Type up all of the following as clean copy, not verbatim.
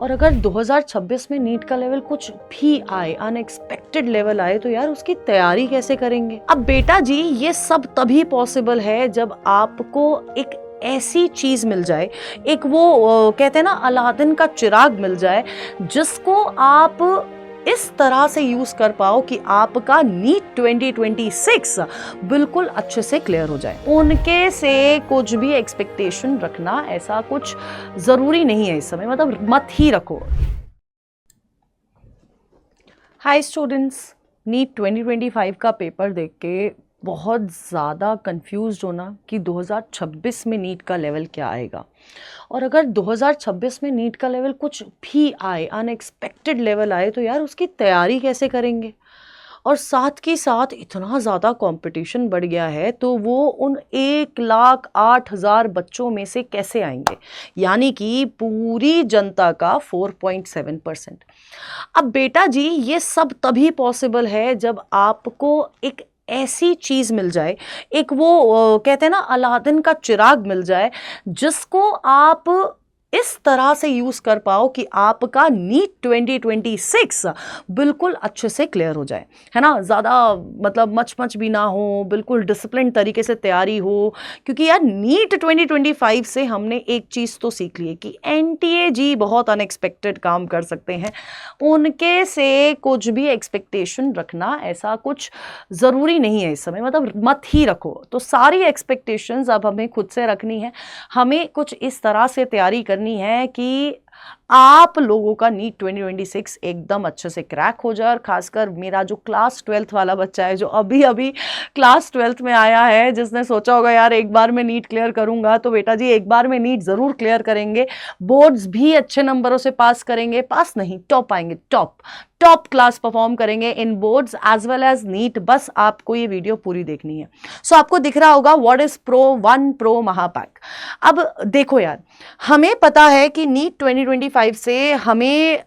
और अगर 2026 में नीट का लेवल कुछ भी आए, अनएक्सपेक्टेड लेवल आए, तो यार उसकी तैयारी कैसे करेंगे? अब बेटा जी ये सब तभी पॉसिबल है जब आपको एक ऐसी चीज मिल जाए, एक वो कहते हैं ना अलादीन का चिराग मिल जाए, जिसको आप इस तरह से यूज कर पाओ कि आपका नीट 2026 बिल्कुल अच्छे से क्लियर हो जाए। उनके से कुछ भी एक्सपेक्टेशन रखना ऐसा कुछ जरूरी नहीं है इस समय, मतलब मत ही रखो। हाय स्टूडेंट्स, नीट 2025 का पेपर देख के बहुत ज़्यादा कंफ्यूज्ड होना कि 2026 में नीट का लेवल क्या आएगा, और अगर 2026 में नीट का लेवल कुछ भी आए, अनएक्सपेक्टेड लेवल आए, तो यार उसकी तैयारी कैसे करेंगे? और साथ के साथ इतना ज़्यादा कंपटीशन बढ़ गया है, तो वो उन 1,08,000 बच्चों में से कैसे आएंगे, यानी कि पूरी जनता का 4.7%। अब बेटा जी ये सब तभी पॉसिबल है जब आपको एक ऐसी चीज मिल जाए, एक वो कहते हैं ना अलादीन का चिराग मिल जाए, जिसको आप इस तरह से यूज कर पाओ कि आपका नीट 2026 बिल्कुल अच्छे से क्लियर हो जाए, है ना। ज्यादा मतलब मच भी ना हो, बिल्कुल डिसिप्लिन तरीके से तैयारी हो, क्योंकि यार नीट 2025 से हमने एक चीज तो सीख ली है कि एनटीए जी बहुत अनएक्सपेक्टेड काम कर सकते हैं। उनके से कुछ भी एक्सपेक्टेशन रखना ऐसा कुछ जरूरी नहीं है इस समय, मतलब मत ही रखो। तो सारी एक्सपेक्टेशंस अब हमें खुद से रखनी है, हमें कुछ इस तरह से तैयारी करनी है कि आप लोगों का नीट 2026 एकदम अच्छे से क्रैक हो जाए। और खासकर मेरा जो क्लास 12th वाला बच्चा है, जो अभी अभी क्लास 12th में आया है, जिसने सोचा होगा यार एक बार में नीट क्लियर करूंगा, तो बेटा जी एक बार में नीट जरूर क्लियर करेंगे, बोर्ड्स भी अच्छे नंबरों से पास करेंगे, पास नहीं टॉप आएंगे, टॉप क्लास परफॉर्म करेंगे in boards as well as NEET. बस आपको ये वीडियो पूरी देखनी है। सो आपको दिख रहा होगा व्हाट इज वन प्रो महापैक। अब देखो यार, हमें पता है कि नीट 2025 से हमें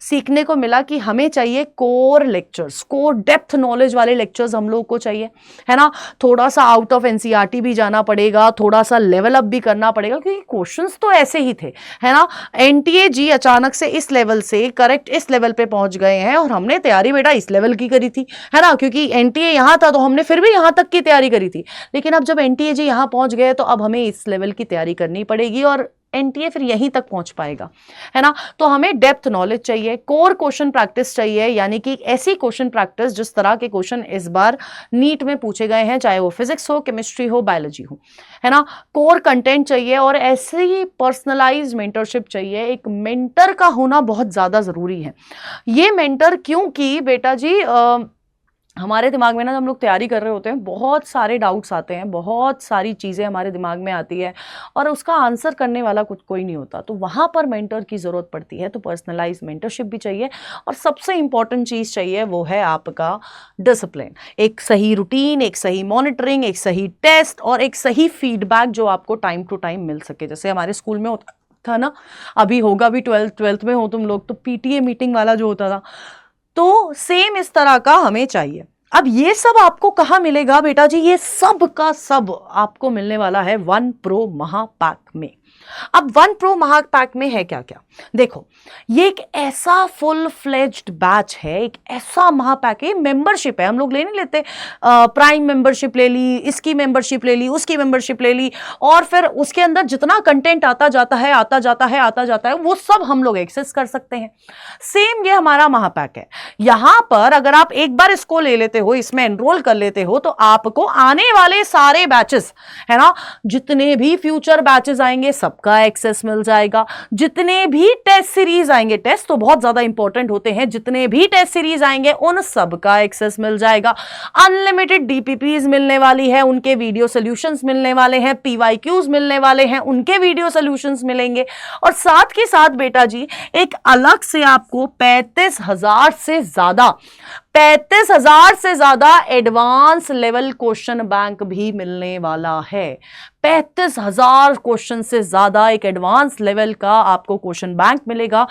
सीखने को मिला कि हमें चाहिए core lectures, core depth knowledge वाले लेक्चर्स हम लोग को चाहिए, है ना। थोड़ा सा आउट ऑफ एनसीईआरटी भी जाना पड़ेगा, थोड़ा सा लेवल अप भी करना पड़ेगा, क्योंकि क्वेश्चंस तो ऐसे ही थे, है ना। एनटीए जी अचानक से इस लेवल से करेक्ट इस लेवल पे पहुंच गए हैं, और हमने तैयारी बेटा इस लेवल की करी थी, है ना, क्योंकि एनटीए यहां था तो हमने फिर भी यहां तक की तैयारी करी थी। लेकिन अब जब एनटीए जी यहां पहुंच गए तो अब हमें इस लेवल की तैयारी करनी पड़ेगी, और एनटीए फिर यहीं तक पहुंच पाएगा, है ना। तो हमें डेप्थ नॉलेज चाहिए, कोर क्वेश्चन प्रैक्टिस चाहिए, यानी कि ऐसी क्वेश्चन प्रैक्टिस जिस तरह के क्वेश्चन इस बार नीट में पूछे गए हैं, चाहे वो फिजिक्स हो, केमिस्ट्री हो, बायोलॉजी हो, है ना। कोर कंटेंट चाहिए, और ऐसे ही पर्सनलाइज्ड मेंटरशिप चाहिए। एक मेंटर का होना बहुत ज्यादा जरूरी है। ये मेंटर क्योंकि बेटा जी हमारे दिमाग में ना, जब हम लोग तैयारी कर रहे होते हैं, बहुत सारे डाउट्स आते हैं, बहुत सारी चीज़ें हमारे दिमाग में आती है, और उसका आंसर करने वाला कुछ कोई नहीं होता, तो वहाँ पर मेंटर की ज़रूरत पड़ती है। तो पर्सनलाइज मेंटरशिप भी चाहिए, और सबसे इंपॉर्टेंट चीज़ चाहिए वो है आपका डिसिप्लिन, एक सही रूटीन, एक सही मॉनिटरिंग, एक सही टेस्ट, और एक सही फीडबैक जो आपको टाइम टू टाइम मिल सके। जैसे हमारे स्कूल में होता था ना, अभी होगा भी, ट्वेल्थ में हो तुम लोग, तो पीटीए मीटिंग वाला जो होता था, तो सेम इस तरह का हमें चाहिए। अब ये सब आपको कहाँ मिलेगा बेटा जी? ये सब का सब आपको मिलने वाला है वन प्रो महापैक में। अब वन प्रो महापैक में है क्या क्या? देखो, ये एक ऐसा फुल फ्लेज्ड बैच है, एक ऐसा महापैक है, मेंबरशिप है। हम लोग ले नहीं लेते, प्राइम मेंबरशिप ले ली, इसकी मेंबरशिप ले ली, उसकी मेंबरशिप ले ली, और फिर उसके अंदर जितना कंटेंट आता जाता है वो सब हम लोग एक्सेस कर सकते हैं। सेम ये हमारा महापैक है। यहां पर अगर आप एक बार इसको ले लेते हो, इसमें एनरोल कर लेते हो, तो आपको आने वाले सारे बैचेस, है ना, जितने भी फ्यूचर बैचेस आएंगे सबका एक्सेस मिल जाएगा। जितने भी टेस्ट सीरीज आएंगे, टेस्ट तो बहुत ज्यादा इंपॉर्टेंट होते हैं, जितने भी टेस्ट सीरीज आएंगे उन सबका एक्सेस मिल जाएगा। अनलिमिटेड डीपीपीज मिलने वाली है, उनके वीडियो सॉल्यूशंस मिलने वाले हैं, पीवाईक्यूज मिलने वाले हैं, उनके वीडियो सॉल्यूशंस मिलेंगे। और साथ के साथ बेटा जी एक अलग से आपको 35,000 से ज्यादा 35,000 से ज्यादा एडवांस लेवल क्वेश्चन बैंक भी मिलने वाला है। 35,000 क्वेश्चन से ज्यादा एक एडवांस लेवल का आपको क्वेश्चन बैंक मिलेगा।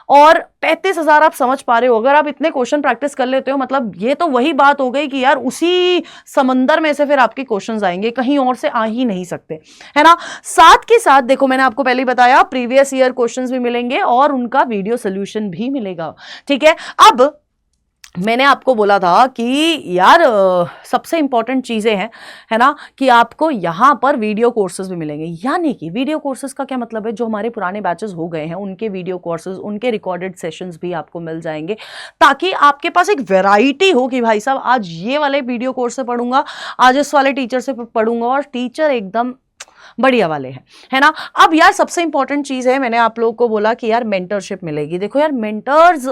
और 35,000 आप समझ पा रहे हो, अगर आप इतने क्वेश्चन प्रैक्टिस कर लेते हो, मतलब ये तो वही बात हो गई कि यार उसी समंदर में से फिर आपके क्वेश्चंस आएंगे, कहीं और से आ ही नहीं सकते, है ना। साथ के साथ देखो, मैंने आपको पहले ही बताया प्रीवियस ईयर क्वेश्चंस भी मिलेंगे और उनका वीडियो सोल्यूशन भी मिलेगा, ठीक है। अब मैंने आपको बोला था कि यार सबसे इंपॉर्टेंट चीजें हैं, है ना, कि आपको यहां पर वीडियो कोर्सेज भी मिलेंगे। यानी कि वीडियो कोर्सेज का क्या मतलब है, जो हमारे पुराने बैचेस हो गए हैं उनके वीडियो कोर्सेज, उनके रिकॉर्डेड सेशंस भी आपको मिल जाएंगे, ताकि आपके पास एक वैरायटी हो कि भाई साहब आज ये वाले वीडियो कोर्स से पढ़ूंगा, आज इस वाले टीचर से पढ़ूंगा, और टीचर एकदम बढ़िया वाले हैं, है ना। अब यार सबसे इंपॉर्टेंट चीज है, मैंने आप लोगों को बोला कि यार मेंटरशिप मिलेगी। देखो यार, मेंटर्स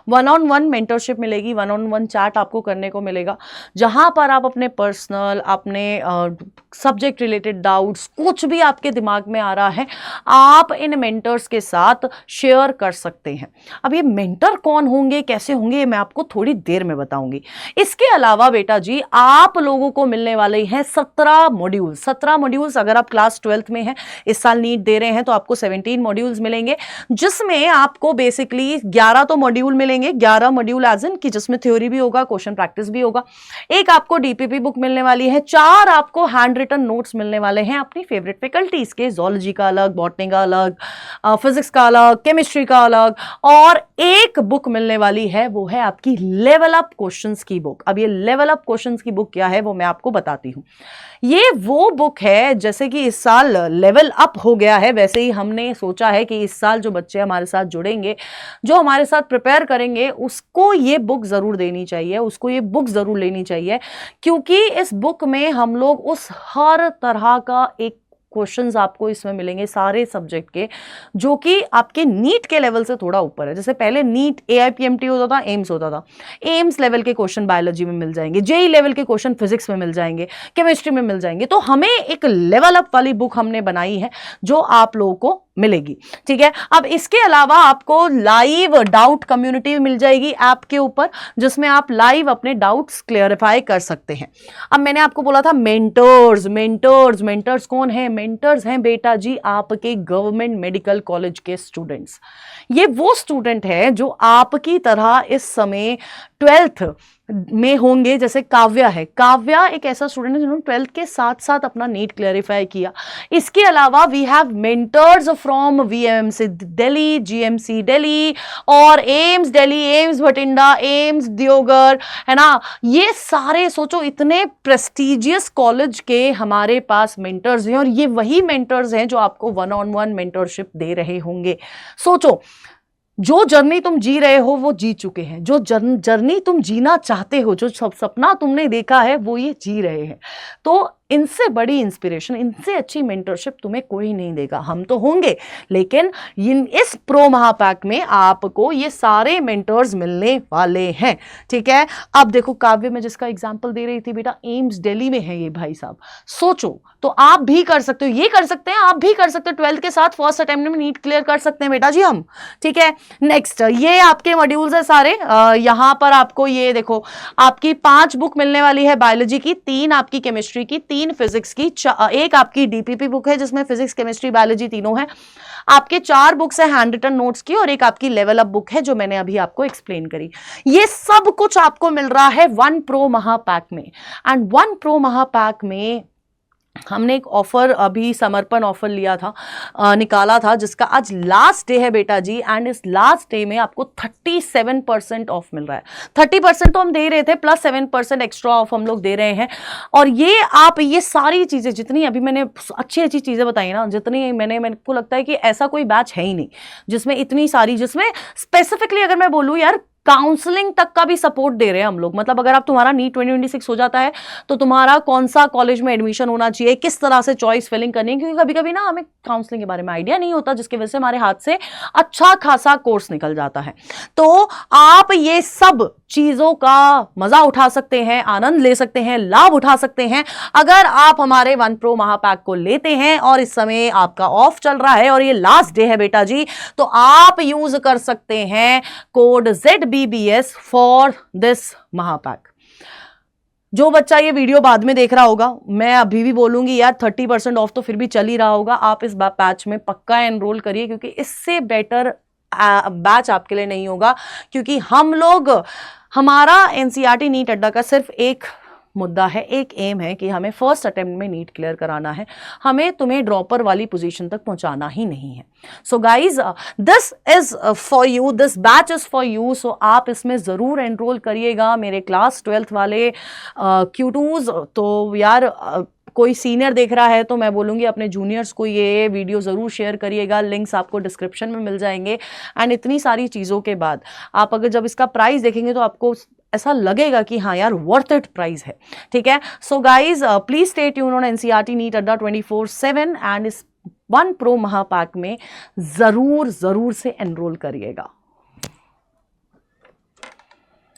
वन-ऑन-वन मेंटरशिप मिलेगी, वन-ऑन-वन चैट आपको करने को मिलेगा, जहां पर आप अपने पर्सनल, अपने सब्जेक्ट रिलेटेड डाउट्स, कुछ भी आपके दिमाग में आ रहा है, आप इन मेंटर्स के साथ शेयर कर सकते हैं। अब ये मेंटर कौन होंगे, कैसे होंगे, ये मैं आपको थोड़ी देर में बताऊंगी। इसके अलावा बेटा जी, आप लोगों को मिलने वाले हैं 17 मॉड्यूल्स। 17 मॉड्यूल्स, अगर आप क्लास 12th में हैं, इस साल नीट दे रहे हैं, तो आपको 17 मॉड्यूल्स मिलेंगे, जिसमें आपको बेसिकली 11 तो मॉड्यूल मिलेंगे, 11 मॉड्यूल एज इन कि जिसमें थ्योरी भी होगा, क्वेश्चन प्रैक्टिस भी होगा। एक आपको डीपीपी बुक मिलने वाली है, 4 आपको हैंड रिटन नोट्स मिलने वाले हैं अपनी फेवरेट फैकल्टीज के, जूलॉजी का अलग, बॉटनी का अलग, फिजिक्स का अलग, केमिस्ट्री का अलग, और एक बुक मिलने वाली है, वो है आपकी लेवल अप क्वेश्चंस की बुक। अब ये लेवल अप क्वेश्चंस की बुक क्या है वो मैं आपको बताती हूं। ये वो बुक है, जैसे कि इस साल लेवल अप हो गया है, वैसे ही हमने सोचा है कि इस साल जो बच्चे हमारे साथ जुड़ेंगे, जो हमारे साथ प्रिपेयर करेंगे, उसको ये बुक जरूर देनी चाहिए, उसको ये बुक जरूर लेनी चाहिए, क्योंकि इस बुक में हम लोग उस हर तरह का एक क्वेश्चंस आपको इसमें मिलेंगे, सारे सब्जेक्ट के, जो कि आपके नीट के लेवल से थोड़ा ऊपर है। जैसे पहले नीट AIPMT होता था, एम्स होता था, एम्स लेवल के क्वेश्चन बायोलॉजी में मिल जाएंगे, जेई लेवल के क्वेश्चन फिजिक्स में मिल जाएंगे, केमिस्ट्री में मिल जाएंगे। तो हमें एक लेवल अप वाली बुक हमने बनाई है, जो आप लोगों को मिलेगी, ठीक है। अब इसके अलावा आपको लाइव डाउट कम्युनिटी मिल जाएगी ऐप के ऊपर, जिसमें आप लाइव अपने डाउट्स क्लियरिफाई कर सकते हैं। अब मैंने आपको बोला था मेंटर्स, मेंटर्स, मेंटर्स कौन है? मेंटर्स हैं बेटा जी आपके गवर्नमेंट मेडिकल कॉलेज के स्टूडेंट्स। ये वो स्टूडेंट है जो आपकी तरह इस समय 12th में होंगे। जैसे काव्या है, काव्या एक ऐसा स्टूडेंट है जिन्होंने 12th के साथ साथ अपना नीट क्लैरिफाई किया। इसके अलावा we have mentors from VMC Delhi, GMC Delhi, और AIIMS Delhi, AIIMS Bathinda, AIIMS Deoghar, है ना। ये सारे सोचो इतने प्रेस्टिजियस कॉलेज के हमारे पास मेंटर्स हैं, और ये वही मेंटर्स हैं जो आपको 1-on-1 मेंटरशिप दे रहे होंगे। सोचो, जो जर्नी तुम जी रहे हो वो जी चुके हैं, जो जर्नी तुम जीना चाहते हो, जो सपना तुमने देखा है वो ये जी रहे हैं। तो इनसे बड़ी इंस्पिरेशन, इनसे अच्छी मेंटरशिप तुम्हें कोई नहीं देगा। हम तो होंगे, लेकिन इस प्रो महापैक में आपको ये सारे मेंटर्स मिलने वाले हैं, ठीक है। अब देखो, काव्य में जिसका एग्जांपल दे रही थी बेटा, एम्स दिल्ली में है ये भाई साहब। सोचो, तो आप भी कर सकते हो, ये कर सकते हैं, आप भी कर सकते हो। 12th के साथ फर्स्ट अटेम्प्ट में नीट क्लियर कर सकते हैं बेटा जी हम, ठीक है। नेक्स्ट, ये आपके मॉड्यूल्स है सारे। यहां पर आपको ये देखो, आपकी 5 बुक मिलने वाली है बायोलॉजी की, 3 आपकी केमिस्ट्री की, 3 फिजिक्स की, एक आपकी डीपीपी बुक है जिसमें फिजिक्स, केमिस्ट्री, बायोलॉजी तीनों है। आपके 4 बुक्स है हैंड रिटन नोट्स की, और एक आपकी लेवल अप बुक है जो मैंने अभी आपको एक्सप्लेन करी। ये सब कुछ आपको मिल रहा है 1 प्रो महापैक में। एंड 1 प्रो महापैक में हमने एक ऑफर, अभी समर्पण ऑफर लिया था, निकाला था, जिसका आज लास्ट डे है बेटा जी। एंड इस लास्ट डे में आपको 37% ऑफ मिल रहा है। 30% तो हम दे रहे थे, प्लस 7% एक्स्ट्रा ऑफ हम लोग दे रहे हैं। और ये आप ये सारी चीजें जितनी अभी मैंने अच्छी अच्छी चीजें बताई ना, जितनी मेरे को लगता है कि ऐसा कोई बैच है ही नहीं जिसमें इतनी सारी, जिसमें स्पेसिफिकली अगर मैं बोलूं यार, काउंसलिंग तक का भी सपोर्ट दे रहे हैं हम लोग। मतलब अगर आप, तुम्हारा नीट 2026 हो जाता है तो तुम्हारा कौन सा कॉलेज में एडमिशन होना चाहिए, किस तरह से चॉइस फिलिंग करनी है, क्योंकि कभी कभी ना हमें काउंसलिंग के बारे में आइडिया नहीं होता, जिसकी वजह से हमारे हाथ से अच्छा खासा कोर्स निकल जाता है। तो आप ये सब चीजों का मजा उठा सकते हैं, आनंद ले सकते हैं, लाभ उठा सकते हैं, अगर आप हमारे 1 प्रो महापैक को लेते हैं। और इस समय आपका ऑफ चल रहा है और ये लास्ट डे है बेटा जी, तो आप यूज कर सकते हैं code ZB MBBS for this Mahapack. जो बच्चा ये वीडियो बाद में देख रहा होगा, मैं अभी भी बोलूंगी यार 30% ऑफ तो फिर भी चल ही रहा होगा, आप इस बैच में पक्का एनरोल करिए, क्योंकि इससे बेटर बैच आपके लिए नहीं होगा। क्योंकि हमारा एनसीईआरटी नीट अड्डा का सिर्फ एक मुद्दा है, एक एम है कि हमें फर्स्ट अटेम्प्ट में नीट क्लियर कराना है, हमें तुम्हें ड्रॉपर वाली पोजीशन तक पहुंचाना ही नहीं है। So guys, this is for you, this batch is for you. So आप इसमें ज़रूर एनरोल करिएगा। मेरे क्लास 12th वाले Q2s, तो यार कोई सीनियर देख रहा है तो मैं बोलूँगी अपने जूनियर्स को ये वीडियो ज़रूर शेयर करिएगा, लिंक्स आपको डिस्क्रिप्शन में मिल जाएंगे। एंड इतनी सारी चीज़ों के बाद आप अगर जब इसका प्राइस देखेंगे तो आपको ऐसा लगेगा कि हाँ यार वर्थ इट प्राइस है, ठीक है। So guys, please stay tuned on NCERT NEET Adda 24/7 and इस 1 Pro महापैक में ज़रूर से एनरोल करिएगा।